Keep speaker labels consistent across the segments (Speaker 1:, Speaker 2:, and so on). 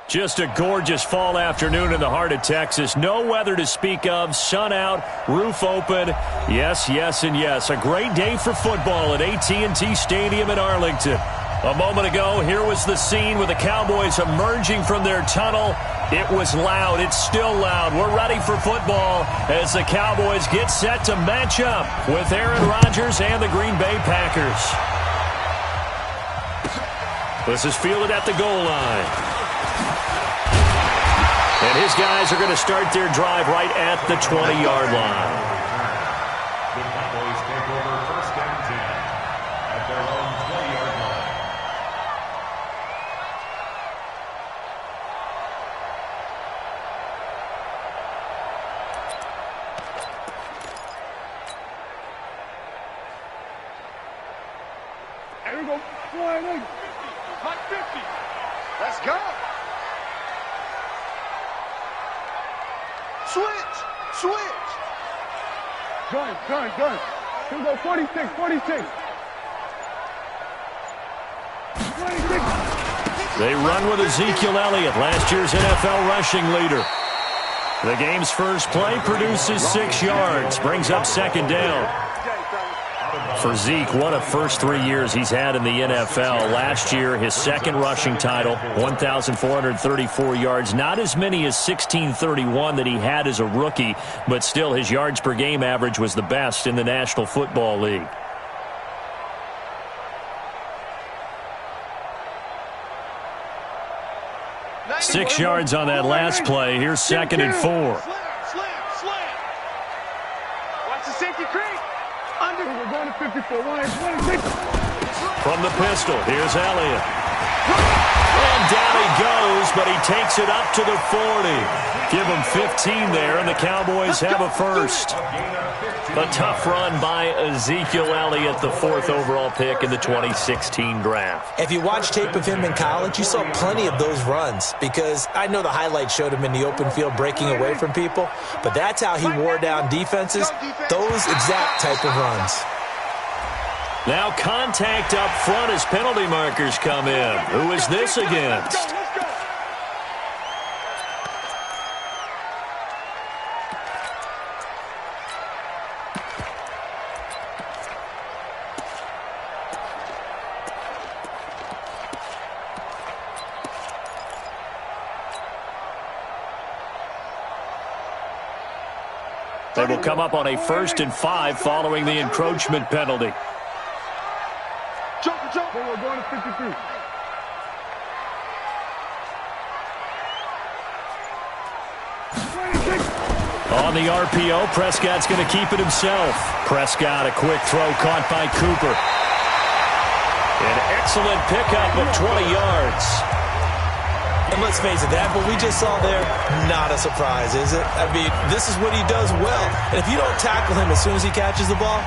Speaker 1: Just a gorgeous fall afternoon in the heart of Texas. No weather to speak of. Sun out, roof open. Yes, yes, and yes. A great day for football at AT&T Stadium in Arlington. A moment ago, here was the scene with the Cowboys emerging from their tunnel. It was loud. It's still loud. We're ready for football as the Cowboys get set to match up with Aaron Rodgers and the Green Bay Packers. This is fielded at the goal line. And his guys are going to start their drive right at the 20-yard line.
Speaker 2: The Cowboys take over first and 10 at their own 20-yard line.
Speaker 3: There we go. Hot 50. Let's go. Switch! Gun. Here we go, 46. 26.
Speaker 1: They run with Ezekiel Elliott, last year's NFL rushing leader. The game's first play produces 6 yards, brings up second down. For Zeke, what a first 3 years he's had in the NFL. Last year, his second rushing title, 1,434 yards. Not as many as 1,631 that he had as a rookie, but still his yards per game average was the best in the National Football League. Six yards on that last play. Here's second and 4.
Speaker 3: Watch the safety creek. We're going to 54. 26.
Speaker 1: From the pistol, here's Elliott. And down he goes, but he takes it up to the 40. Give him 15 there, and the Cowboys have a first. A tough run by Ezekiel Elliott, the 4th overall pick in the 2016 draft.
Speaker 4: If you watch tape of him in college, you saw plenty of those runs, because I know the highlights showed him in the open field breaking away from people, but that's how he wore down defenses, those exact type of runs.
Speaker 1: Now contact up front as penalty markers come in. Who is this against? They will come up on a 1st and 5 following the encroachment penalty.
Speaker 3: Jump. We're going to 53.
Speaker 1: On the RPO, Prescott's going to keep it himself. Prescott, a quick throw caught by Cooper. An excellent pickup of 20 yards.
Speaker 4: And let's face it, that what we just saw there, not a surprise, is it? I mean, this is what he does well. And if you don't tackle him as soon as he catches the ball,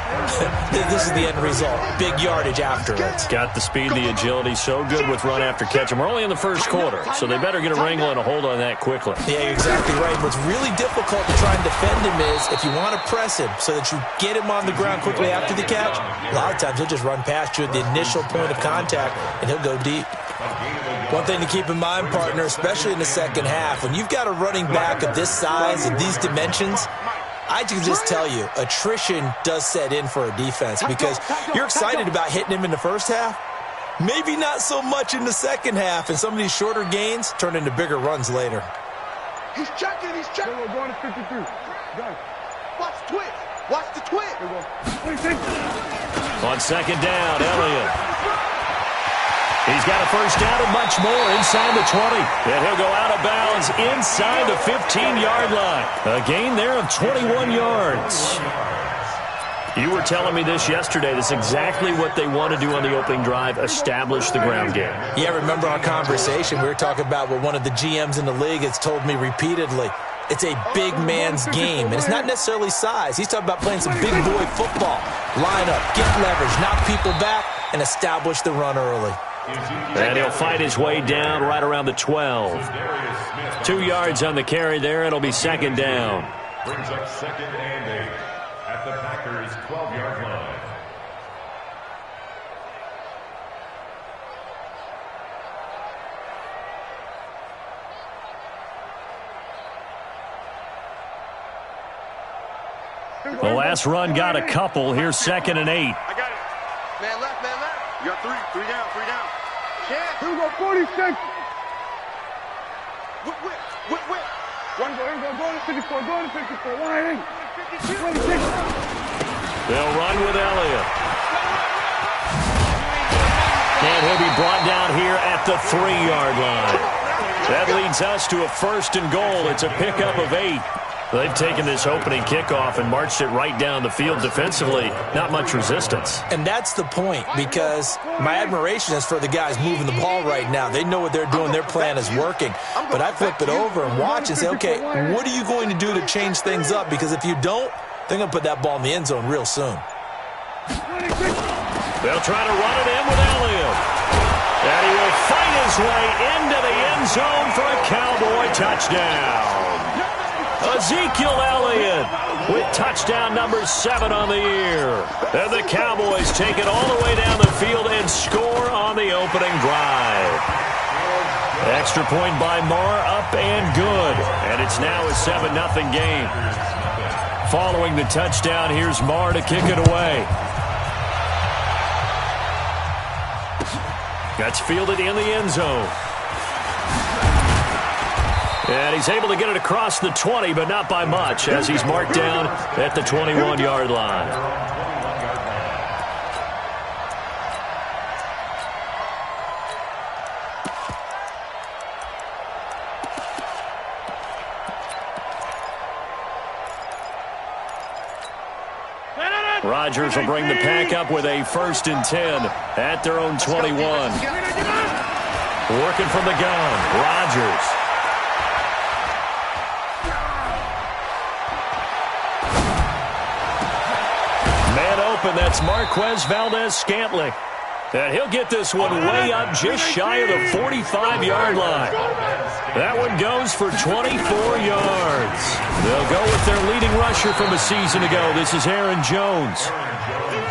Speaker 4: this is the end result. Big yardage afterwards.
Speaker 1: Got the speed, the agility, so good with run after catch. And we're only in the first quarter, so they better get a wrangle and a hold on that quickly.
Speaker 4: Yeah, you're exactly right. What's really difficult to try and defend him is if you want to press him so that you get him on the ground quickly after the catch, a lot of times he'll just run past you at the initial point of contact, and he'll go deep. One thing to keep in mind, partner, especially in the second half, when you've got a running back of this size and these dimensions, I can just tell you, attrition does set in for a defense because you're excited about hitting him in the first half. Maybe not so much in the second half, and some of these shorter gains turn into bigger runs later.
Speaker 3: He's checking. We're going to 53. Go. Watch the twitch. Watch the twitch.
Speaker 1: On second down, Elliott. He's got a first down and much more inside the 20. And he'll go out of bounds inside the 15-yard line. A gain there of 21 yards. You were telling me this yesterday. That's exactly what they want to do on the opening drive, establish the ground game.
Speaker 4: Yeah, remember our conversation? We were talking about what one of the GMs in the league has told me repeatedly. It's a big man's game, and it's not necessarily size. He's talking about playing some big boy football. Line up, get leverage, knock people back, and establish the run early.
Speaker 1: And he'll fight his way down right around the 12. 2 yards on the carry there. It'll be second down.
Speaker 2: Brings up second and 8 at the Packers' 12-yard line.
Speaker 1: The last run got a couple. Here's 2nd and 8.
Speaker 3: I got it. Man left, man left. You got three. Three down, three down. Chance. Here we go, 46. Whip. One go, go to 54, go to 54. Line in. 26.
Speaker 1: They'll run with Elliott. And he'll be brought down here at the 3-yard line. That leads us to a 1st and goal. It's a pickup of 8. They've taken this opening kickoff and marched it right down the field defensively. Not much resistance.
Speaker 4: And that's the point, because my admiration is for the guys moving the ball right now. They know what they're doing. Their plan is working. But I flip it over and watch and say, okay, what are you going to do to change things up? Because if you don't, they're going to put that ball in the end zone real soon.
Speaker 1: They'll try to run it in with Elliott. And he will fight his way into the end zone for a Cowboy touchdown. Ezekiel Elliott with touchdown number 7 on the year. And the Cowboys take it all the way down the field and score on the opening drive. Extra point by Marr, up and good. And it's now a 7-0 game. Following the touchdown, here's Marr to kick it away. That's fielded in the end zone. And he's able to get it across the 20, but not by much, as he's marked down at the 21-yard line. Rodgers will bring the pack up with a 1st and 10 at their own 21. Working from the gun, Rodgers. Man open, that's Marquez Valdez-Scantling. And he'll get this one way up just shy of the 45-yard line. That one goes for 24 yards. They'll go with their leading rusher from a season ago. This is Aaron Jones.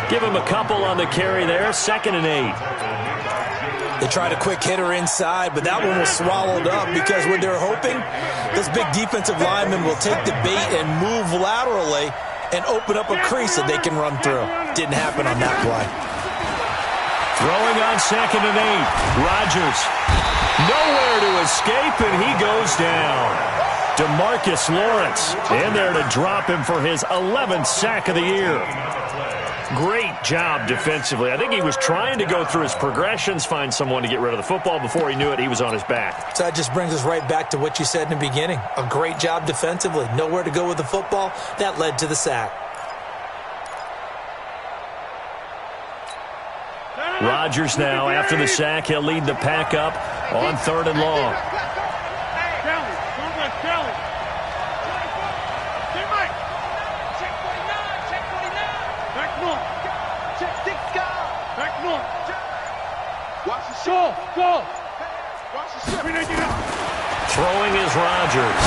Speaker 1: Give him a couple on the carry there. 2nd and 8.
Speaker 4: They tried a quick hitter inside, but that one was swallowed up because what they're hoping, this big defensive lineman will take the bait and move laterally and open up a crease that they can run through. Didn't happen on that play.
Speaker 1: Throwing on 2nd and 8. Rodgers. Nowhere to escape, and he goes down. DeMarcus Lawrence in there to drop him for his 11th sack of the year. Great job defensively. I think he was trying to go through his progressions, find someone to get rid of the football. Before he knew it, he was on his back.
Speaker 4: So that just brings us right back to what you said in the beginning. A great job defensively. Nowhere to go with the football. That led to the sack.
Speaker 1: Rodgers now, after the sack, he'll lead the pack up on 3rd and long. Throwing is Rodgers.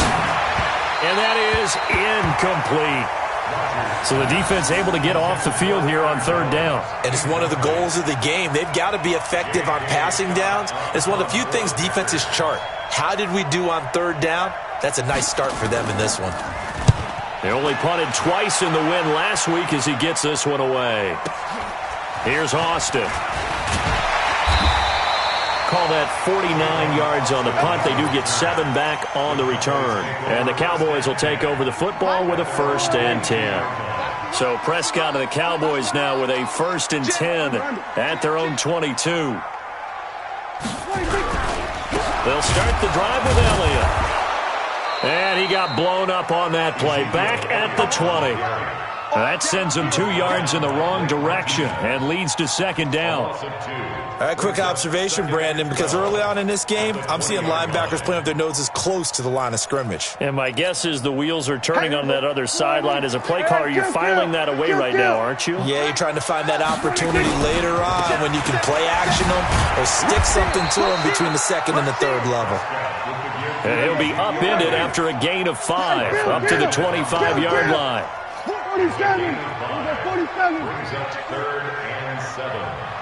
Speaker 1: And that is incomplete. So the defense able to get off the field here on 3rd down.
Speaker 4: And it's one of the goals of the game. They've got to be effective on passing downs. It's one of the few things defenses chart. How did we do on 3rd down? That's a nice start for them in this one.
Speaker 1: They only punted twice in the win last week as he gets this one away. Here's Austin. Call that 49 yards on the punt. They do get 7 back on the return. And the Cowboys will take over the football with a 1st and 10. So Prescott and the Cowboys now with a 1st and 10 at their own 22. They'll start the drive with Elliott. And he got blown up on that play. Back at the 20. That sends him 2 yards in the wrong direction and leads to 2nd down.
Speaker 4: All right, quick observation, Brandon, because early on in this game, I'm seeing linebackers playing with their noses close to the line of scrimmage.
Speaker 1: And my guess is the wheels are turning on that other sideline. As a play caller, you're filing that away right now, aren't you?
Speaker 4: Yeah, you're trying to find that opportunity later on when you can play action them or stick something to them between the 2nd and the 3rd level.
Speaker 1: And he'll be upended after a gain of 5, up to the 25-yard line.
Speaker 3: 47. 47.
Speaker 2: Brings up 3rd and 7.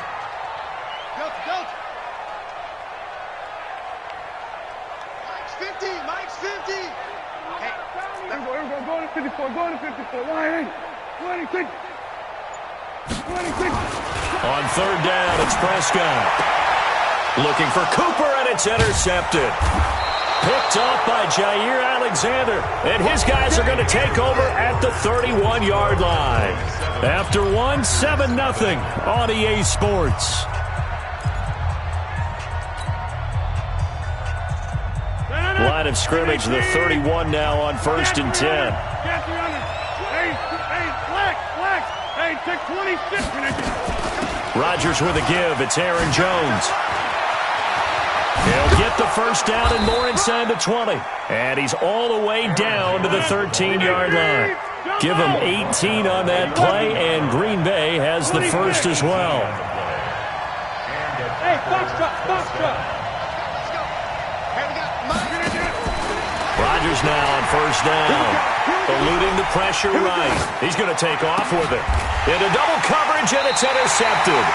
Speaker 3: Mike's 50. Hey, go to 54. Go to 54. Line in.
Speaker 1: On third down, it's Prescott. Looking for Cooper, and it's intercepted. Picked off by Jair Alexander. And his guys are going to take over at the 31-yard line. After one, 7-0 on EA Sports. Line of scrimmage, the 31 now on 1st and 10. Rodgers with a give. It's Aaron Jones. He'll get the first down and more inside the 20. And he's all the way down to the 13-yard line. Give him 18 on that play, and Green Bay has the first as well.
Speaker 3: Hey, box truck.
Speaker 1: Rodgers now on first down. Eluding the pressure right. He's going to take off with it. Into double coverage, and it's intercepted.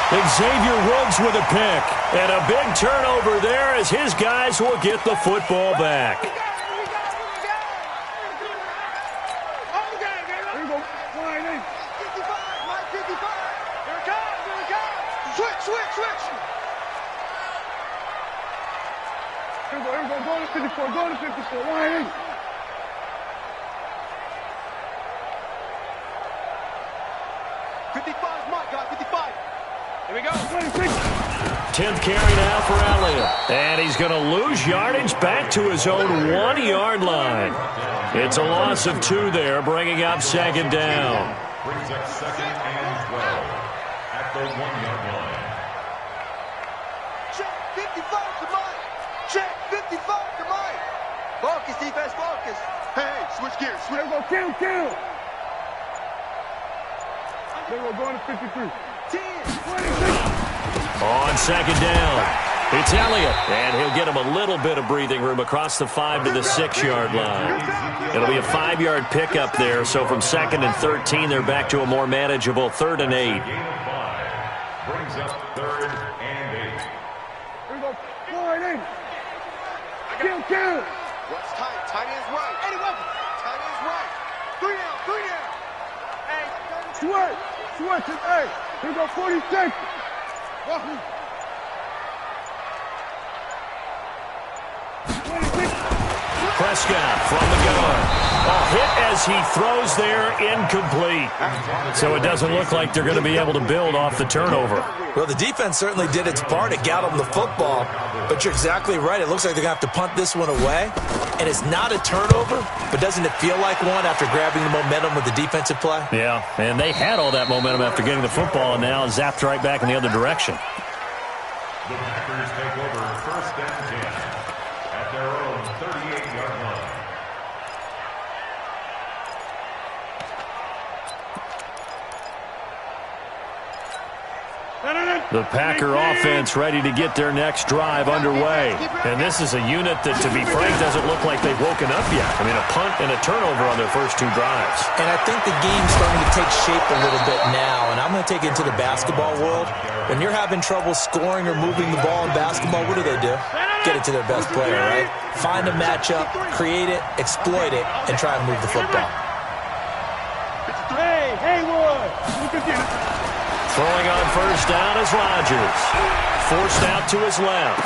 Speaker 1: Xavier Woods with a pick. And a big turnover there as his guys will get the football back.
Speaker 3: Switch. Here we go. Go to 54. Line 8. Here we go.
Speaker 1: 10th carry now for Elliott. And he's going to lose yardage back to his own 1-yard line. It's a loss of 2 there, bringing up second down.
Speaker 2: Brings up 2nd and 12 at the 1-yard line.
Speaker 3: Check 55 to Mike. Check 55 to Mike. Focus, defense, focus. Hey, switch gears. There we go, kill. There we go, going to 53. 10, 26.
Speaker 1: On second down, it's Elliott, and he'll get him a little bit of breathing room across the 5 to the 6-yard line. It'll be a 5-yard pickup there, so from 2nd and 13, they're back to a more manageable 3rd and 8.
Speaker 2: Gain of 5 brings up 3rd and 8.
Speaker 3: Here we go, 4 and 8. Kill. What's tight? Tight is right. Eddie Weapon. Tight is right. 3 down. Hey. Switch is 8. Here we go, 46.
Speaker 1: Prescott from the gun. A hit as he throws there, incomplete. So it doesn't look like they're going to be able to build off the turnover.
Speaker 4: Well, the defense certainly did its part to get them the football, but you're exactly right. It looks like they're going to have to punt this one away, and it's not a turnover, but doesn't it feel like one after grabbing the momentum with the defensive play?
Speaker 1: Yeah, and they had all that momentum after getting the football, and now zapped right back in the other direction.
Speaker 2: The Packers take over 1st and 10 at their own 38-yard line.
Speaker 1: The Packer offense ready to get their next drive underway. And this is a unit that, to be frank, doesn't look like they've woken up yet. I mean, a punt and a turnover on their first 2 drives.
Speaker 4: And I think the game's starting to take shape a little bit now, and I'm going to take it to the basketball world. When you're having trouble scoring or moving the ball in basketball, what do? Get it to their best player, right? Find a matchup, create it, exploit it, and try and move the football.
Speaker 3: Hey, Haywood. Look at this.
Speaker 1: Throwing on first down is Rodgers. Forced out to his left.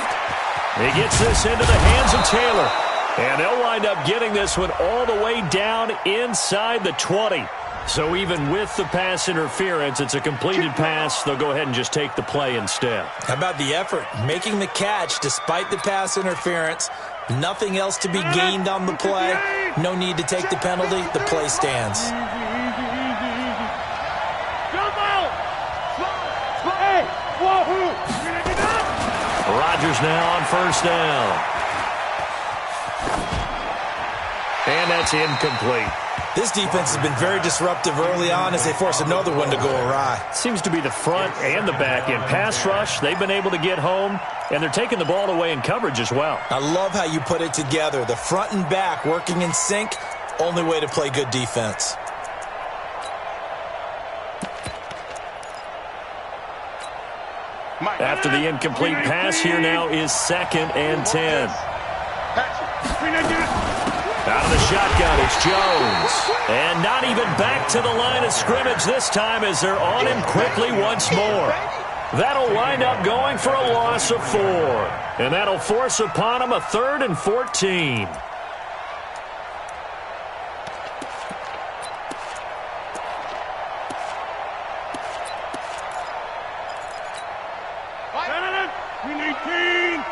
Speaker 1: He gets this into the hands of Taylor. And they'll wind up getting this one all the way down inside the 20. So even with the pass interference, it's a completed pass. They'll go ahead and just take the play instead.
Speaker 4: How about the effort? Making the catch despite the pass interference. Nothing else to be gained on the play. No need to take the penalty. The play stands.
Speaker 1: Rodgers now on first down. And that's incomplete.
Speaker 4: This defense has been very disruptive early on as they force another one to go awry.
Speaker 1: Seems to be the front and the back end. Pass rush, they've been able to get home, and they're taking the ball away in coverage as well.
Speaker 4: I love how you put it together. The front and back working in sync, only way to play good defense.
Speaker 1: After the incomplete pass, here now is 2nd and 10. Out of the shotgun, it's Jones. And not even back to the line of scrimmage this time as they're on him quickly once more. That'll wind up going for a loss of 4. And that'll force upon him a 3rd and 14.
Speaker 3: We need team.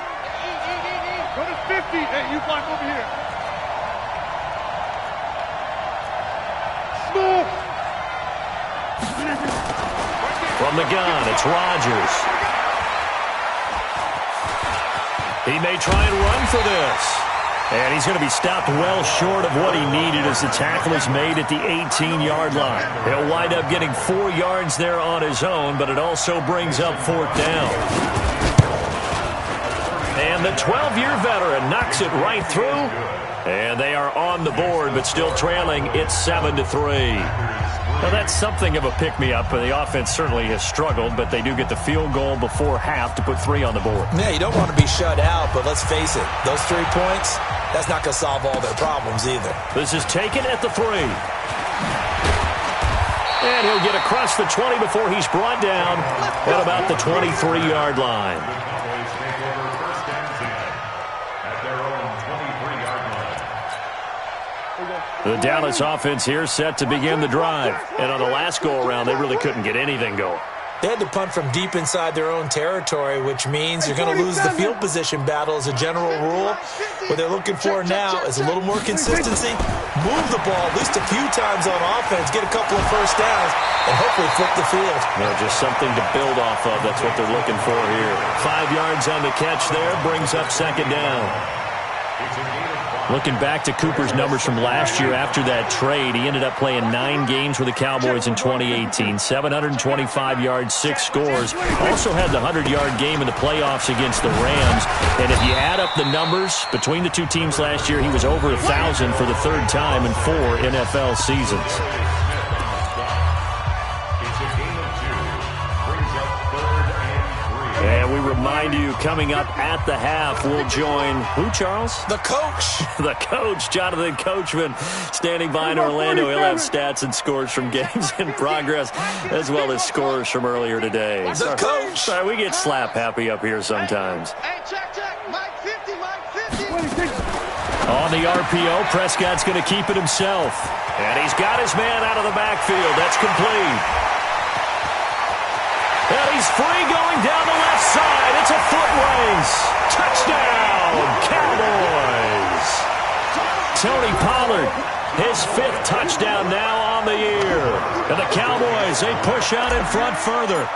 Speaker 3: Go to 50. Hey, you block over here. Small.
Speaker 1: From the gun, it's Rodgers. He may try and run for this. And he's going to be stopped well short of what he needed as the tackle is made at the 18-yard line. He'll wind up getting 4 yards there on his own, but it also brings up 4th down. And the 12-year veteran knocks it right through. And they are on the board, but still trailing. It's 7-3. Now, that's something of a pick-me-up. The offense certainly has struggled, but they do get the field goal before half to put 3 on the board.
Speaker 4: Yeah, you don't want to be shut out, but let's face it. Those 3 points, that's not going to solve all their problems either.
Speaker 1: This is taken at the 3. And he'll get across the 20 before he's brought down at about the 23-yard line. The Dallas offense here set to begin the drive. And on the last go-around, they really couldn't get anything going.
Speaker 4: They had to punt from deep inside their own territory, which means you're going to lose the field position battle as a general rule. What they're looking for now is a little more consistency, move the ball at least a few times on offense, get a couple of first downs, and hopefully flip the field.
Speaker 1: Just something to build off of. That's what they're looking for here. 5 yards on the catch there brings up 2nd down. Looking back to Cooper's numbers from last year after that trade, he ended up playing 9 games with the Cowboys in 2018. 725 yards, 6 scores. Also had the 100-yard game in the playoffs against the Rams. And if you add up the numbers between the 2 teams last year, he was over 1,000 for the 3rd time in 4 NFL seasons. And we remind you, coming up at the half, we'll join who, Charles?
Speaker 4: The coach.
Speaker 1: The coach, Jonathan Coachman, standing by in Orlando. He'll have stats and scores from games in progress, as well as scores from earlier today.
Speaker 4: The coach.
Speaker 1: Sorry, we get slap happy up here sometimes.
Speaker 3: Hey, check. Mike 50, Mike 50.
Speaker 1: On the RPO, Prescott's going to keep it himself. And he's got his man out of the backfield. That's complete. And he's free going down the left side. It's a foot race. Touchdown, Cowboys. Tony Pollard, his 5th touchdown now on the year. And the Cowboys, they push out in front further.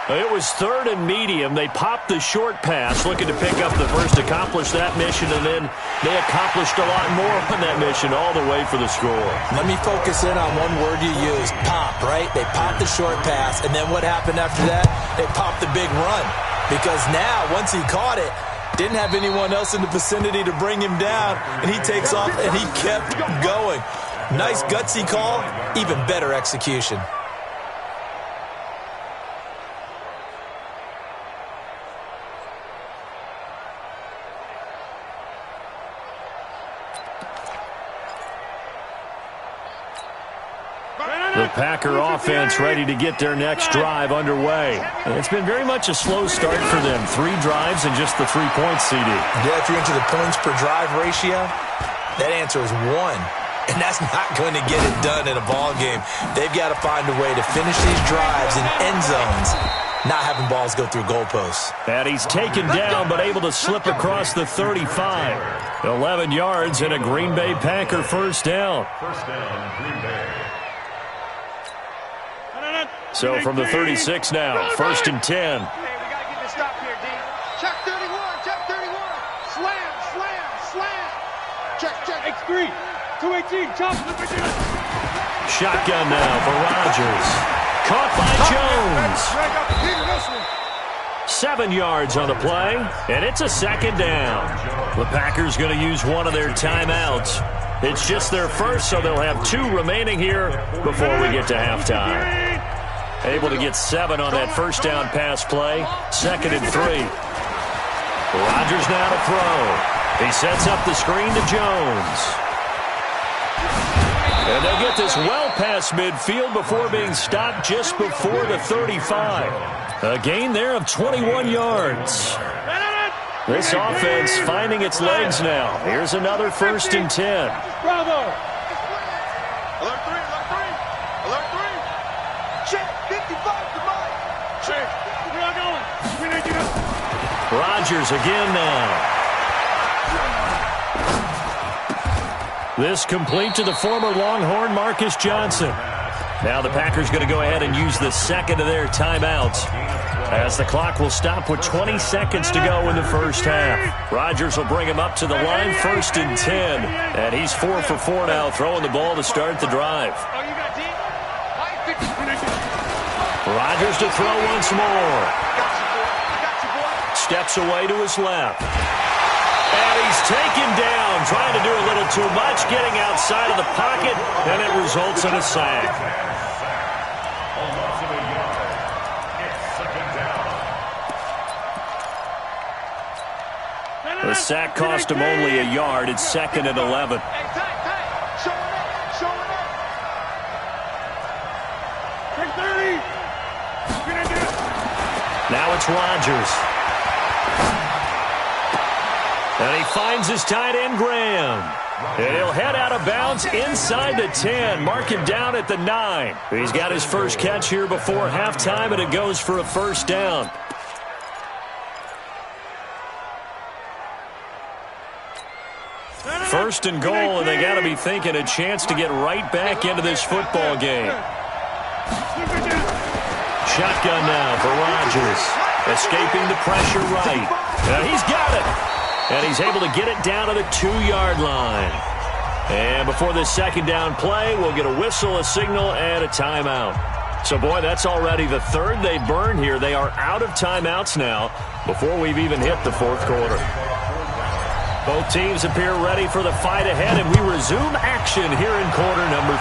Speaker 1: It was 3rd and medium. They popped the short pass, looking to pick up the first, accomplish that mission, and then they accomplished a lot more on that mission all the way for the score.
Speaker 4: Let me focus in on one word you used, pop, right? They popped the short pass, and then what happened after that? They popped the big run. Because now, once he caught it, didn't have anyone else in the vicinity to bring him down, and he takes off, and he kept going. Nice gutsy call, even better execution.
Speaker 1: The Packer offense ready to get their next drive underway. And it's been very much a slow start for them. 3 drives and just the 3 points, CD.
Speaker 4: Yeah, if you're into the points per drive ratio, that answer is 1. And that's not going to get it done in a ball game. They've got to find a way to finish these drives in end zones, not having balls go through goalposts.
Speaker 1: And he's taken down but able to slip across the 35. 11 yards and a Green Bay Packer first down.
Speaker 2: First down, Green Bay.
Speaker 1: So from the 36 now, 1st and 10.
Speaker 3: Hey, we got to get this stop here, D. Check 31, check 31. Slam. Check. X3, 218, chop.
Speaker 1: Shotgun now for Rodgers. Caught by Jones. 7 yards on the play, and it's a 2nd down. The Packers going to use one of their timeouts. It's just their first, so they'll have 2 remaining here before we get to halftime. Able to get 7 on that first down pass play. 2nd and 3. Rodgers now to throw. He sets up the screen to Jones. And they'll get this well past midfield before being stopped just before the 35. A gain there of 21 yards. This offense finding its legs now. Here's another 1st and 10.
Speaker 3: Bravo. Alert 3, alert 3. Alert 3. Check, 55 to Mike. Check. We are going. We need you.
Speaker 1: Rodgers again now. This complete to the former Longhorn Marcus Johnson. Now the Packers going to go ahead and use the second of their timeouts, as the clock will stop with 20 seconds to go in the first half. Rodgers will bring him up to the line, 1st and 10. And he's 4 for 4 now, throwing the ball to start the drive. Rodgers to throw once more. Steps away to his left. And he's taken down, trying to do a little too much, getting outside of the pocket, and it results in a sack. The sack cost him only a yard. It's 2nd and 11. Now it's Rodgers. And he finds his tight end, Graham. And he'll head out of bounds inside the 10. Mark him down at the 9. He's got his first catch here before halftime, and it goes for a 1st down. First and goal, and they got to be thinking a chance to get right back into this football game. Shotgun now for Rodgers. Escaping the pressure right. And he's got it. And he's able to get it down to the 2-yard line. And before this 2nd down play, we'll get a whistle, a signal, and a timeout. So, boy, that's already the 3rd they burned here. They are out of timeouts now before we've even hit the 4th quarter. Both teams appear ready for the fight ahead, and we resume action here in quarter number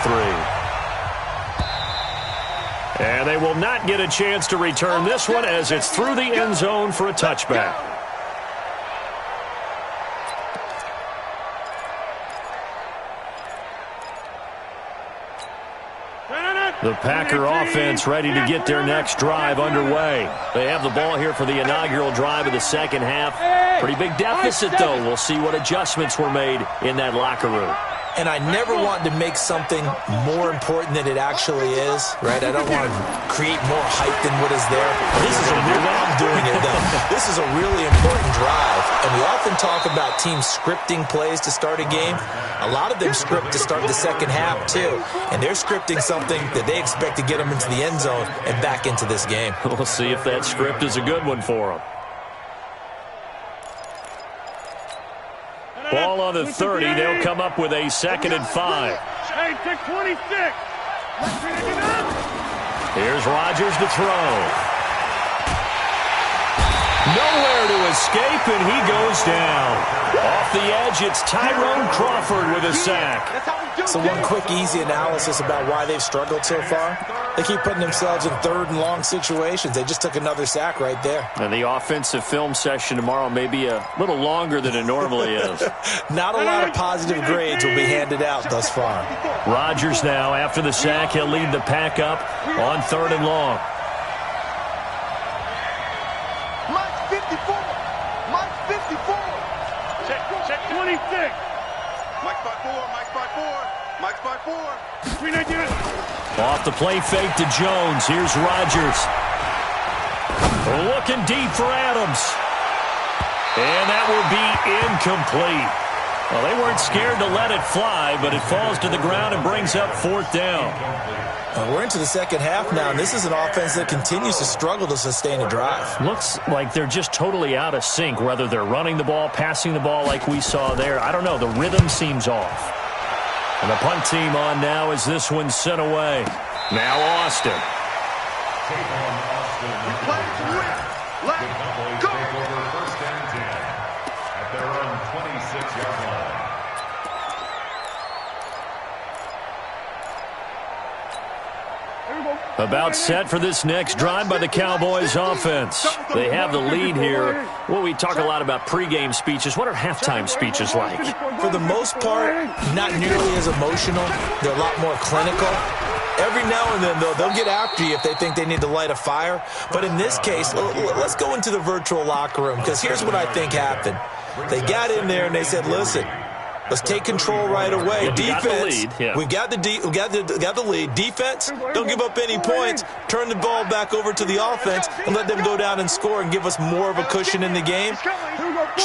Speaker 1: 3. And they will not get a chance to return this one as it's through the end zone for a touchback. The Packer offense ready to get their next drive underway. They have the ball here for the inaugural drive of the second half. Pretty big deficit, though. We'll see what adjustments were made in that locker room.
Speaker 4: And I never want to make something more important than it actually is, right? I don't want to create more hype than what is there. This is I'm doing it, though. This is a really important drive. And we often talk about teams scripting plays to start a game. A lot of them script to start the second half, too. And they're scripting something that they expect to get them into the end zone and back into this game.
Speaker 1: We'll see if that script is a good one for them. Ball on the 30. They'll come up with a 2nd and 5.
Speaker 3: Hey, take 26.
Speaker 1: Here's Rodgers to throw. Nowhere to escape, and he goes down. Off the edge, it's Tyrone Crawford with a sack.
Speaker 4: So one quick, easy analysis about why they've struggled so far. They keep putting themselves in 3rd and long situations. They just took another sack right there.
Speaker 1: And the offensive film session tomorrow may be a little longer than it normally is.
Speaker 4: Not a lot of positive grades will be handed out thus far.
Speaker 1: Rodgers now, after the sack, he'll lead the pack up on 3rd and long.
Speaker 3: Mike 54. Mike 54. Check 26. Mike 54. Mike 54. Mike 54.
Speaker 1: Off the play fake to Jones. Here's Rodgers. Looking deep for Adams. And that will be incomplete. Well, they weren't scared to let it fly, but it falls to the ground and brings up 4th down.
Speaker 4: We're into the second half now, and this is an offense that continues to struggle to sustain a drive.
Speaker 1: Looks like they're just totally out of sync, whether they're running the ball, passing the ball like we saw there. I don't know. The rhythm seems off. And the punt team on now as this one's sent away. Now Austin. About set for this next drive by the Cowboys offense. They have the lead here. Well, we talk a lot about pregame speeches. What are halftime speeches like?
Speaker 4: For the most part, not nearly as emotional. They're a lot more clinical. Every now and then, though, they'll get after you if they think they need to light a fire. But in this case, let's go into the virtual locker room, because here's what I think happened. They got in there and they said, listen, let's take control right away. Defense, we got the lead. Defense, don't give up any points. Turn the ball back over to the offense and let them go down and score and give us more of a cushion in the game.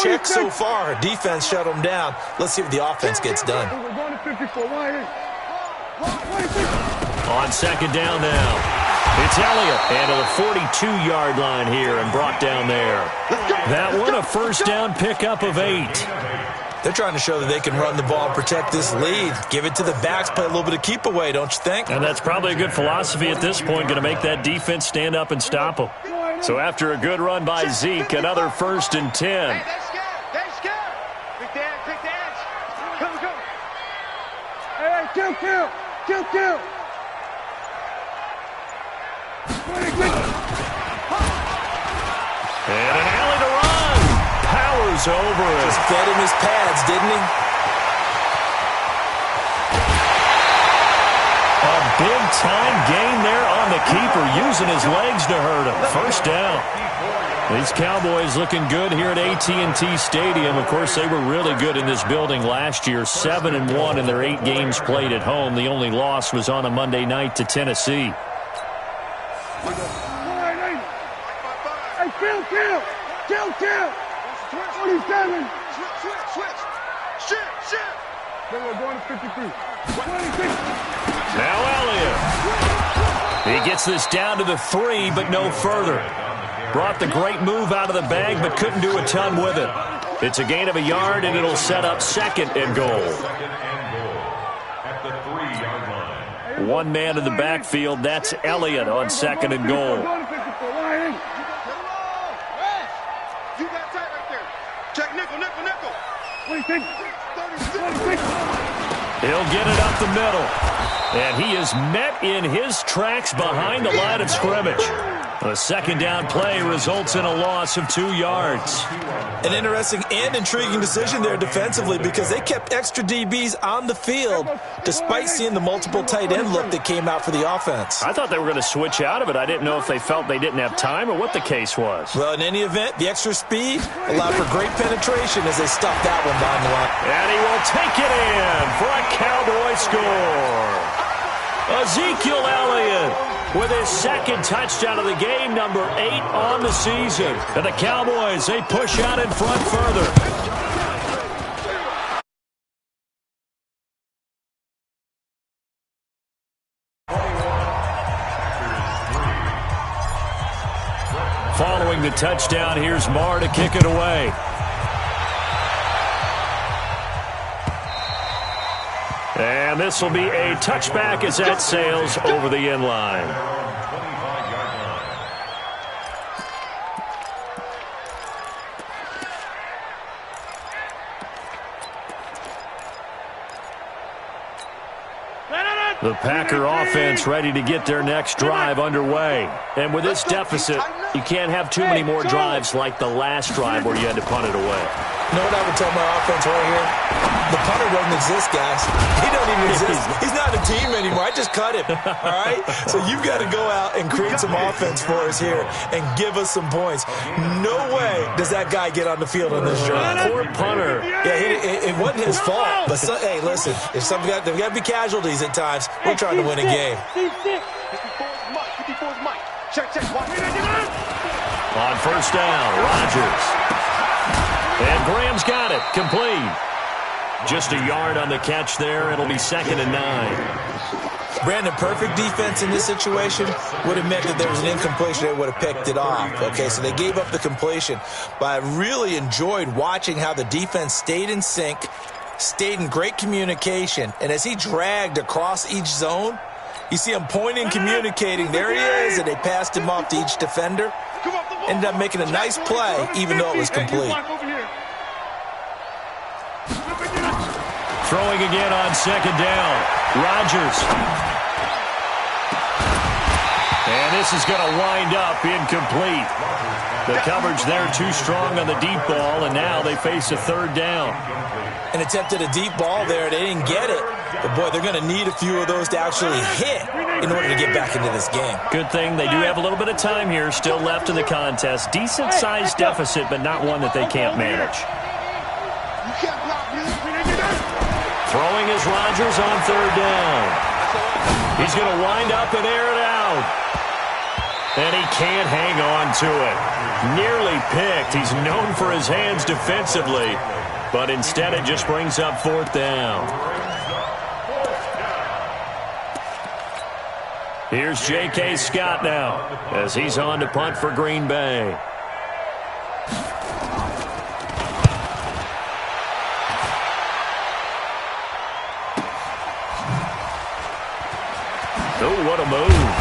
Speaker 4: Check so far. Defense shut them down. Let's see what the offense gets done.
Speaker 1: On second down now, it's Elliott, and to the 42-yard line here and brought down there. That one a first down pickup of 8.
Speaker 4: They're trying to show that they can run the ball and protect this lead. Give it to the backs, play a little bit of keep away, don't you think?
Speaker 1: And that's probably a good philosophy at this point, going to make that defense stand up and stop them. So after a good run by Zeke, another 1st and 10.
Speaker 3: Hey, that's good. That's good. Big dance, big dance. Come. Hey, kill.
Speaker 1: And an alley to run. Powers over it.
Speaker 4: Just fed him his pads, didn't he?
Speaker 1: A big-time gain there on the keeper, using his legs to hurt him. First down. These Cowboys looking good here at AT&T Stadium. Of course, they were really good in this building last year, 7-1 in their 8 games played at home. The only loss was on a Monday night to Tennessee.
Speaker 3: Kill. 27. Switch. Shit. Then we're going to 53. 26.
Speaker 1: Now Elliott. He gets this down to the 3, but no further. Brought the great move out of the bag, but couldn't do a ton with it. It's a gain of a yard, and it'll set up 2nd and goal.
Speaker 2: At the 3-yard line.
Speaker 1: One man in the backfield. That's Elliott on 2nd and goal.
Speaker 3: You got tight right there. Check nickel. 26.
Speaker 1: He'll get it up the middle. And he is met in his tracks behind the line of scrimmage. A 2nd down play results in a loss of 2 yards.
Speaker 4: An interesting and intriguing decision there defensively, because they kept extra DBs on the field despite seeing the multiple tight end look that came out for the offense.
Speaker 1: I thought they were going to switch out of it. I didn't know if they felt they didn't have time or what the case was.
Speaker 4: Well, in any event, the extra speed allowed for great penetration as they stuffed that one behind the line.
Speaker 1: And he will take it in for a Cowboy score. Ezekiel Elliott with his 2nd touchdown of the game, number 8 on the season. And the Cowboys, they push out in front further. Following the touchdown, here's Marr to kick it away. And this will be a touchback as that sails over the end line. The Packer offense ready to get their next drive underway. And with this deficit, you can't have too many more drives like the last drive where you had to punt it away.
Speaker 4: You know what I would tell my offense right here? The punter doesn't exist, guys. He doesn't even exist. He's not a team anymore. I just cut him, all right? So you've got to go out and create some offense for us here and give us some points. No way does that guy get on the field on this drive.
Speaker 1: Poor punter.
Speaker 4: Yeah, it wasn't his fault. But, hey, listen, if there's got to be casualties at times, we're trying to win a game.
Speaker 3: 54's Mike. Check.
Speaker 1: On first down, Rodgers. And Graham's got it. Complete. Just a yard on the catch there. It'll be 2nd and 9.
Speaker 4: Brandon, perfect defense in this situation would have meant that there was an incompletion. They would have picked it off. Okay, so they gave up the completion. But I really enjoyed watching how the defense stayed in sync, stayed in great communication. And as he dragged across each zone, you see him pointing, communicating. There he is, and they passed him off to each defender. Ended up making a nice play, even though it was complete.
Speaker 1: Throwing again on 2nd down. Rodgers. this is going to wind up incomplete. The coverage there too strong on the deep ball, and now they face a third down.
Speaker 4: An attempt at a deep ball there. They didn't get it. But, boy, they're going to need a few of those to actually hit in order to get back into this game.
Speaker 1: Good thing they do have a little bit of time here still left in the contest. Decent-sized deficit, but not one that they can't manage. Throwing is Rodgers on third down. He's going to wind up and air it out. And he can't hang on to it. Nearly picked. He's known for his hands defensively. But instead it just brings up fourth down. Here's J.K. Scott now as he's on to punt for Green Bay. Oh, what a move.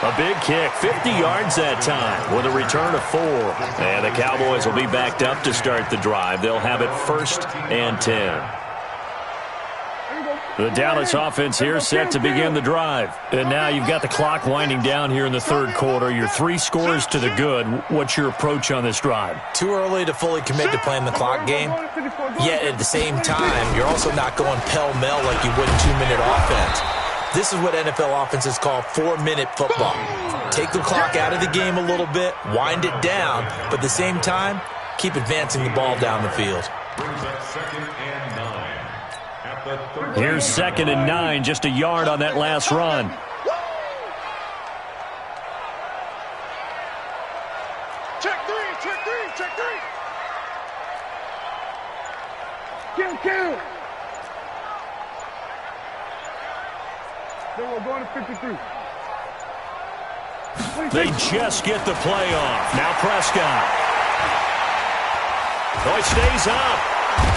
Speaker 1: A big kick, 50 yards that time with a return of 4. And the Cowboys will be backed up to start the drive. They'll have it 1st and 10. The Dallas offense here set to begin the drive. And now you've got the clock winding down here in the third quarter. You're 3 scores to the good. What's your approach on this drive?
Speaker 4: Too early to fully commit to playing the clock game. Yet at the same time, you're also not going pell-mell like you would in 2-minute offense. This is what NFL offenses call 4-minute football. Take the clock out of the game a little bit, wind it down, but at the same time, keep advancing the ball down the field.
Speaker 1: Here's 2nd and 9, just a yard on that last run.
Speaker 3: Check three. Kill. Then we're going to 53.
Speaker 1: They just get the play off. Now Prescott. Oh, he stays up.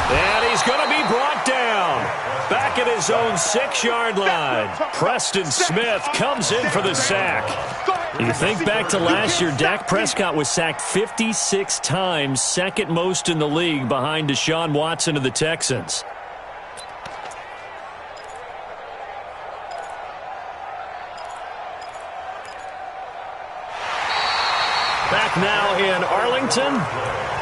Speaker 1: And he's going to be brought down. Back at his own 6-yard line. Preston Smith comes in for the sack. You think back to last year, Dak Prescott was sacked 56 times, 2nd most in the league behind Deshaun Watson of the Texans. Back now in Arlington.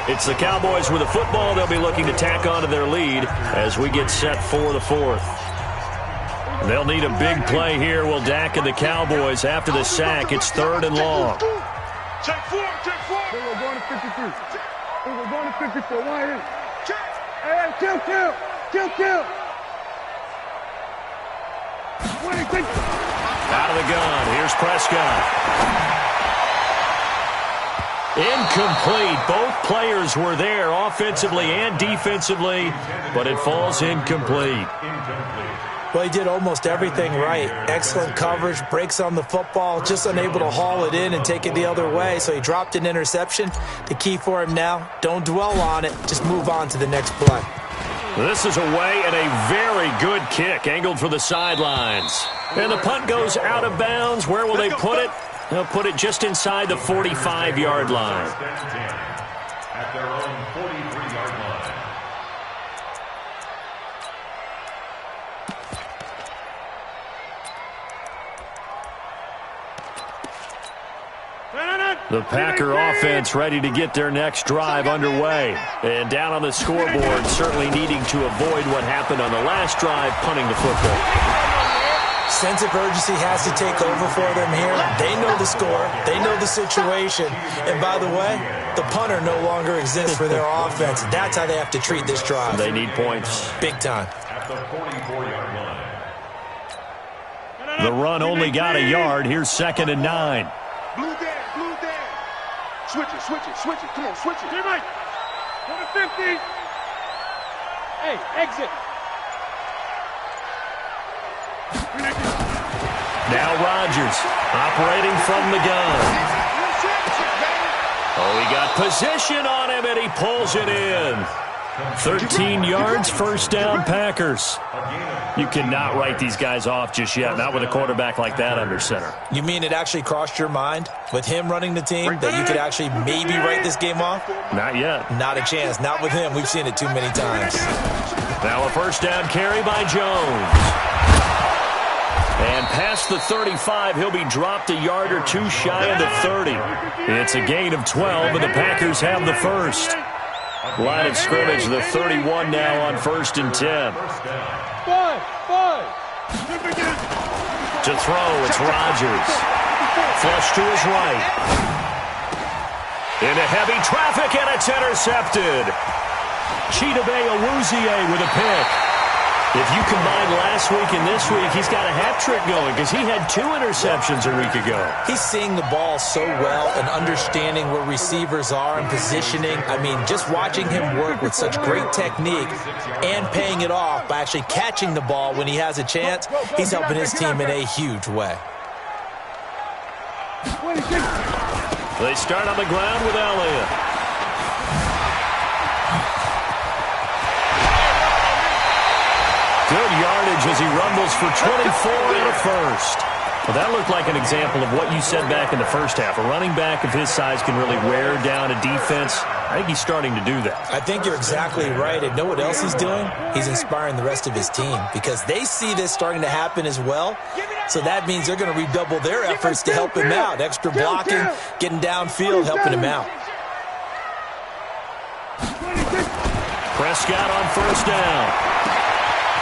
Speaker 1: It's the Cowboys with the football. They'll be looking to tack onto their lead as we get set for the 4th. They'll need a big play here. Will Dak and the Cowboys after the sack. It's 3rd and long.
Speaker 3: Check 4. Then we're going to 53. Then we're going to 54. Why in? Hey, kill.
Speaker 1: Out of the gun. Here's Prescott. Incomplete. Both players were there offensively and defensively, but it falls incomplete.
Speaker 4: Well, he did almost everything right. Excellent coverage, breaks on the football, just unable to haul it in and take it the other way, so he dropped an interception. The key for him now, don't dwell on it, just move on to the next play.
Speaker 1: This is away and a very good kick, angled for the sidelines. And the punt goes out of bounds. Where will they put it? They'll put it just inside the 45-yard line.
Speaker 2: At their own 43-yard line.
Speaker 1: The Packer offense ready to get their next drive underway. And down on the scoreboard, certainly needing to avoid what happened on the last drive, punting the football.
Speaker 4: Sense of urgency has to take over for them here. They know the score. They know the situation. And by the way, the punter no longer exists for their offense. That's how they have to treat this drive.
Speaker 1: They need points.
Speaker 4: Big time.
Speaker 2: At the 44-yard line.
Speaker 1: The run only got a yard. Here's 2nd and 9.
Speaker 3: Blue down. Switch it. Come on, switch it. Get right. Go to 50. Hey, exit.
Speaker 1: Now Rodgers operating from the gun. Oh, he got position on him, and he pulls it in. 13 yards, 1st down, Packers. You cannot write these guys off just yet, not with a quarterback like that under center.
Speaker 4: You mean it actually crossed your mind with him running the team that you could actually maybe write this game off?
Speaker 1: Not yet.
Speaker 4: Not a chance. Not with him. We've seen it too many times.
Speaker 1: Now a 1st down carry by Jones. And past the 35, he'll be dropped a yard or two shy of the 30. It's a gain of 12, and the Packers have the first. Line of scrimmage, the 31 now on 1st and 10. To throw, it's Rodgers. Flush to his right. Into heavy traffic, and it's intercepted. Chidobe Awuzie with a pick. If you combine last week and this week, he's got a hat trick going because he had 2 interceptions a week ago.
Speaker 4: He's seeing the ball so well and understanding where receivers are and positioning. I mean, just watching him work with such great technique and paying it off by actually catching the ball when he has a chance, he's helping his team in a huge way.
Speaker 1: They start on the ground with Elliott. Good yardage as he rumbles for 24 and a first. Well, that looked like an example of what you said back in the first half. A running back of his size can really wear down a defense. I think he's starting to do that.
Speaker 4: I think you're exactly right. And know what else he's doing? He's inspiring the rest of his team because they see this starting to happen as well. So that means they're going to redouble their efforts to help him out. Extra blocking, getting downfield, helping him out.
Speaker 1: Prescott on 1st down.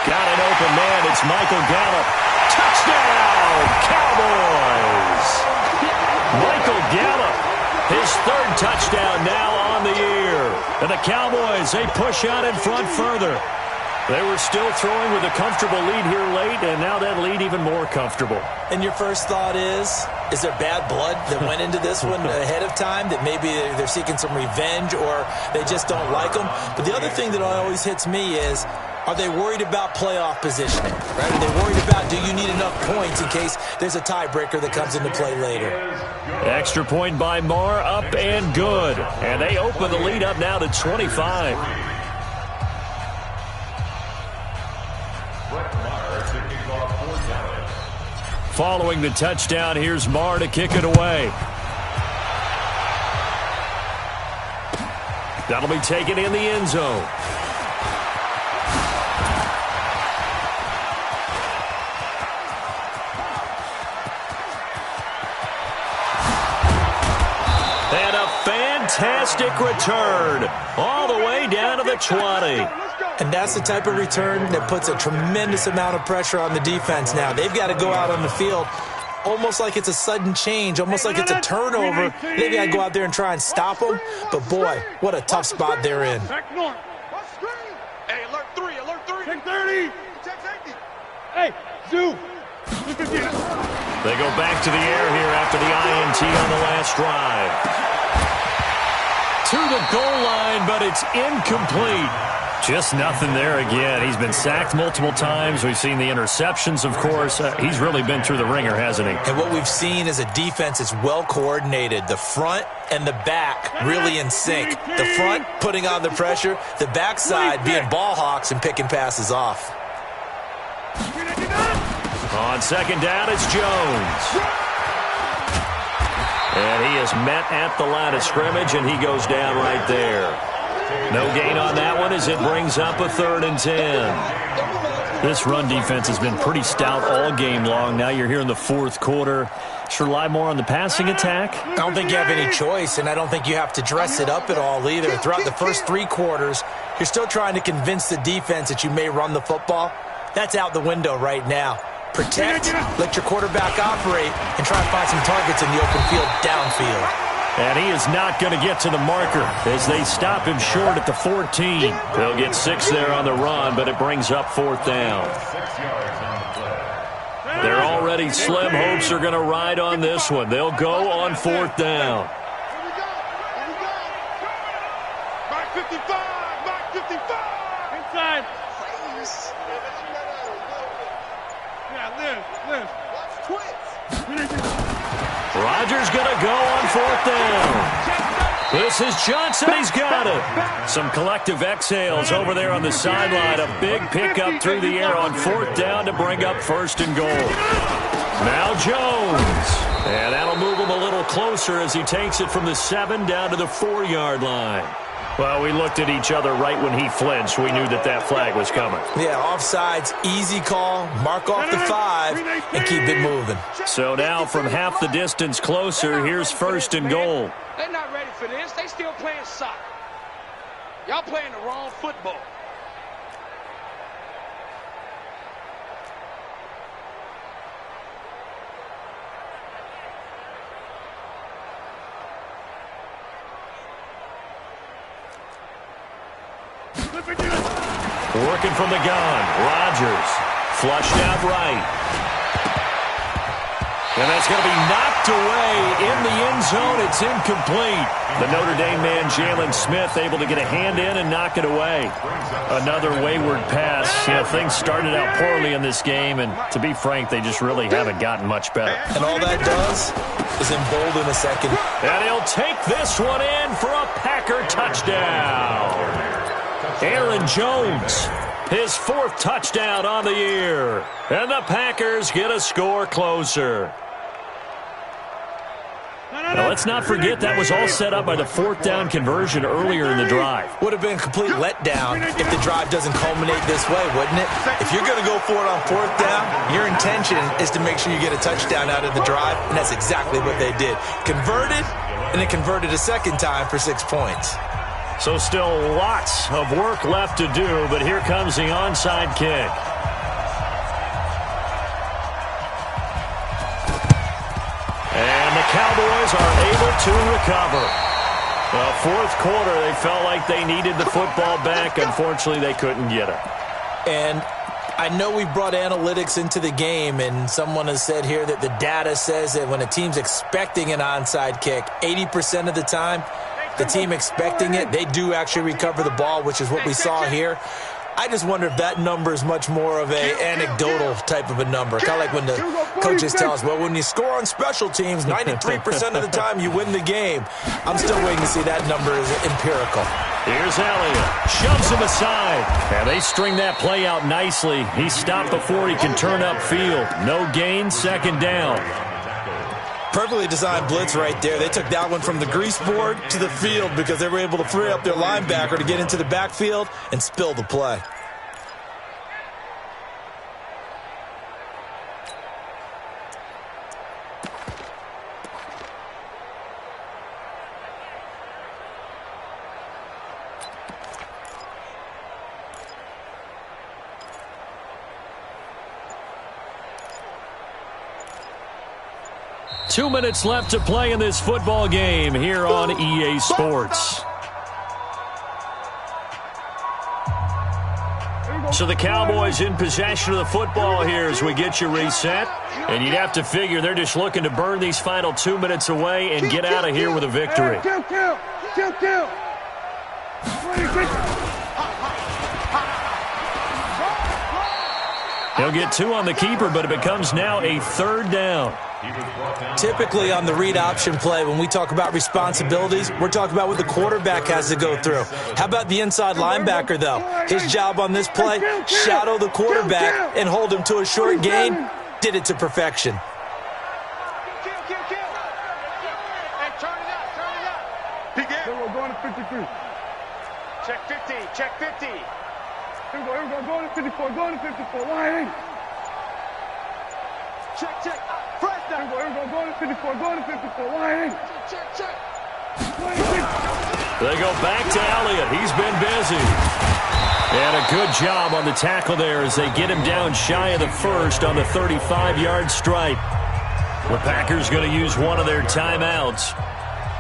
Speaker 1: Got an open man. It's Michael Gallup. Touchdown, Cowboys! Michael Gallup, his 3rd touchdown now on the year. And the Cowboys, they push out in front further. They were still throwing with a comfortable lead here late, and now that lead even more comfortable.
Speaker 4: And your first thought is there bad blood that went into this one ahead of time, that maybe they're seeking some revenge or they just don't like them? But the other thing that always hits me is, are they worried about playoff positioning? Right? Are they worried about, do you need enough points in case there's a tiebreaker that comes into play later?
Speaker 1: Extra point by Marr, up and good. And they open the lead up now to 25. Following the touchdown, here's Marr to kick it away. That'll be taken in the end zone. And a fantastic return all the way down to the 20.
Speaker 4: And that's the type of return that puts a tremendous amount of pressure on the defense now. They've got to go out on the field almost like it's a sudden change, almost like it's a turnover. Maybe I go out there and try and stop them. But, boy, what a tough spot they're in.
Speaker 3: Hey, alert 3, alert 3. Check 30. Check safety.
Speaker 5: Hey, Zoo.
Speaker 1: They go back to the air here after the INT on the last drive. To the goal line, but it's incomplete. Just nothing there again. He's been sacked multiple times. We've seen the interceptions, of course. He's really been through the ringer, hasn't he?
Speaker 4: And what we've seen is a defense that's well coordinated. The front and the back really in sync. The front putting on the pressure. The backside being ball hawks and picking passes off.
Speaker 1: On 2nd down, it's Jones. And he is met at the line of scrimmage, and he goes down right there. No gain on that one as it brings up a 3rd and 10. This run defense has been pretty stout all game long. Now you're here in the 4th quarter. Should rely more on the passing attack?
Speaker 4: I don't think you have any choice, and I don't think you have to dress it up at all either. Throughout the first 3 quarters, you're still trying to convince the defense that you may run the football. That's out the window right now. Protect, let your quarterback operate, and try to find some targets in the open field downfield.
Speaker 1: And he is not going to get to the marker as they stop him short at the 14. They'll get 6 there on the run, but it brings up 4th down. Their already slim hopes are going to ride on this one. They'll go on 4th down.
Speaker 3: Mark 55, Mark 55.
Speaker 5: Inside. Yeah, live.
Speaker 1: Rodgers going to go on 4th down. This is Johnson. He's got it. Some collective exhales over there on the sideline. A big pickup through the air on 4th down to bring up 1st and goal. Now Jones. And that'll move him a little closer as he takes it from the 7 down to the 4-yard line. Well, we looked at each other right when he flinched. We knew that that flag was coming.
Speaker 4: Yeah, offsides, easy call, mark off the 5, and keep it moving.
Speaker 1: So now from half the distance closer, here's first and goal.
Speaker 6: They're not ready for this. They still playing soccer. Y'all playing the wrong football.
Speaker 1: Working from the gun. Rodgers. Flushed out right. And that's going to be knocked away in the end zone. It's incomplete. The Notre Dame man, Jalen Smith, able to get a hand in and knock it away. Another wayward pass. You know, things started out poorly in this game, and to be frank, they just really haven't gotten much better.
Speaker 4: And all that does is embolden a second.
Speaker 1: And he'll take this one in for a Packer touchdown. Aaron Jones, his 4th touchdown on the year. And the Packers get a score closer. Now, let's not forget that was all set up by the 4th down conversion earlier in the drive.
Speaker 4: Would have been a complete letdown if the drive doesn't culminate this way, wouldn't it? If you're going to go for it on 4th down, your intention is to make sure you get a touchdown out of the drive, and that's exactly what they did. Converted, and then converted a second time for 6 points.
Speaker 1: So still lots of work left to do, but here comes the onside kick. And the Cowboys are able to recover. Well, 4th quarter, they felt like they needed the football back. Unfortunately, they couldn't get it.
Speaker 4: And I know we brought analytics into the game, and someone has said here that the data says that when a team's expecting an onside kick, 80% of the time, the team expecting it, they do actually recover the ball, which is what we saw here. I just wonder if that number is much more of an anecdotal type of a number. Kind of like when the coaches tell us, well, when you score on special teams, 93% of the time you win the game. I'm still waiting to see that number is empirical.
Speaker 1: Here's Elliott. Shoves him aside. And they string that play out nicely. He stopped before he can turn upfield. No gain, 2nd down.
Speaker 4: Perfectly designed blitz right there. They took that one from the grease board to the field because they were able to free up their linebacker to get into the backfield and spill the play.
Speaker 1: Two minutes left to play in this football game here on EA Sports. So the Cowboys in possession of the football here as we get you reset. And you'd have to figure they're just looking to burn these final 2 minutes away and get out of here with a victory. He'll get 2 on the keeper, but it becomes now a 3rd down.
Speaker 4: Typically on the read option play, when we talk about responsibilities, we're talking about what the quarterback has to go through. How about the inside linebacker, though? His job on this play, shadow the quarterback and hold him to a short gain. Did it to perfection.
Speaker 3: We're going to 53.
Speaker 6: Check 50. Check 50.
Speaker 3: Here we go. Going to 54. Going to 54. Line in. Check. First down. Here we go. Going to 54. Going to 54. Line in. Check.
Speaker 1: They go back to Elliott. He's been busy. And a good job on the tackle there as they get him down shy of the first on the 35-yard stripe. The Packers going to use one of their timeouts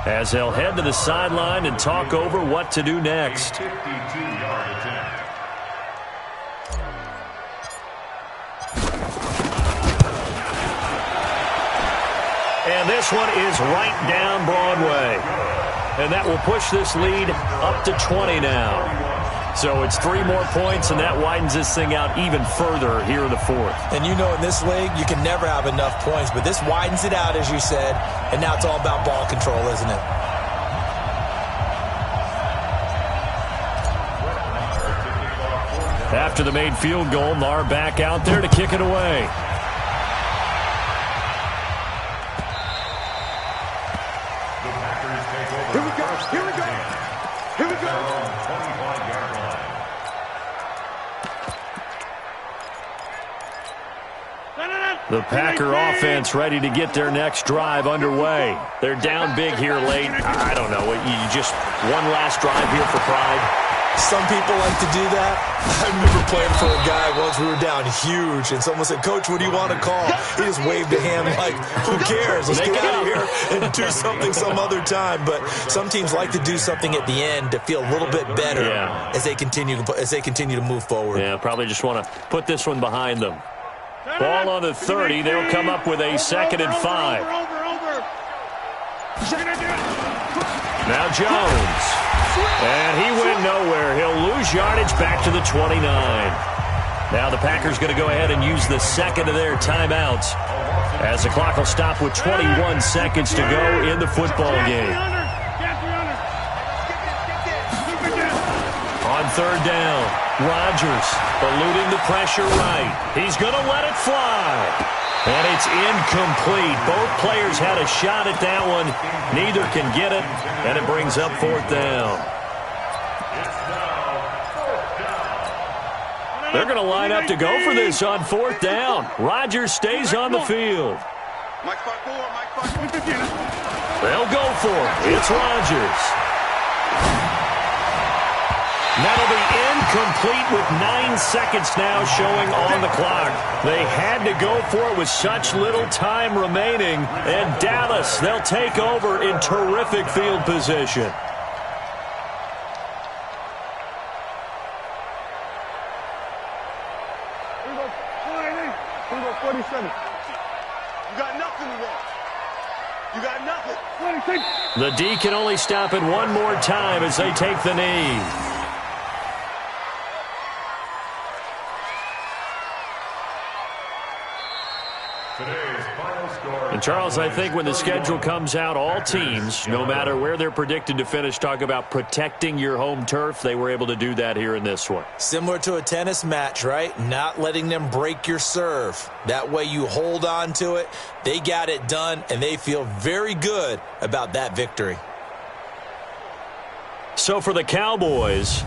Speaker 1: as they'll head to the sideline and talk over what to do next.
Speaker 2: 52-yard attempt.
Speaker 1: And this one is right down Broadway. And that will push this lead up to 20 now. So it's 3 more points, and that widens this thing out even further here in the 4th.
Speaker 4: And you know in this league, you can never have enough points, but this widens it out, as you said, and now it's all about ball control, isn't it?
Speaker 1: After the made field goal, Nar back out there to kick it away.
Speaker 3: Here we
Speaker 2: at
Speaker 3: go.
Speaker 2: their own 25-yard line.
Speaker 1: The Packer offense ready to get their next drive underway. They're down big here late. I don't know. You just one last drive here for pride.
Speaker 4: Some people like to do that. I remember playing for a guy once. We were down huge, and someone said, "Coach, what do you want to call?" He just waved a hand like, "Who cares? Let's get out of here and do something some other time." But some teams like to do something at the end to feel a little bit better as they continue to move forward.
Speaker 1: Yeah, probably just want to put this one behind them. Ball on the 30. They'll come up with a 2nd and 5. Now Jones. And he went nowhere. He'll lose yardage back to the 29. Now the Packers going to go ahead and use the second of their timeouts as the clock will stop with 21 seconds to go in the football game. On 3rd down, Rodgers eluding the pressure right. He's going to let it fly. And it's incomplete. Both players had a shot at that one. Neither can get it, and it brings up 4th down. They're going to line up to go for this on 4th down. Rodgers stays on the field. They'll go for it. It's Rodgers. That'll be incomplete with 9 seconds now showing on the clock. They had to go for it with such little time remaining. And Dallas, they'll take over in terrific field position.
Speaker 3: Here we go. 47. You got nothing today. You got nothing. 26.
Speaker 1: The D can only stop it one more time as they take the knee. And Charles, I think when the schedule comes out, all teams, no matter where they're predicted to finish, talk about protecting your home turf. They were able to do that here in this one.
Speaker 4: Similar to a tennis match, right? Not letting them break your serve. That way you hold on to it. They got it done, and they feel very good about that victory.
Speaker 1: So for the Cowboys,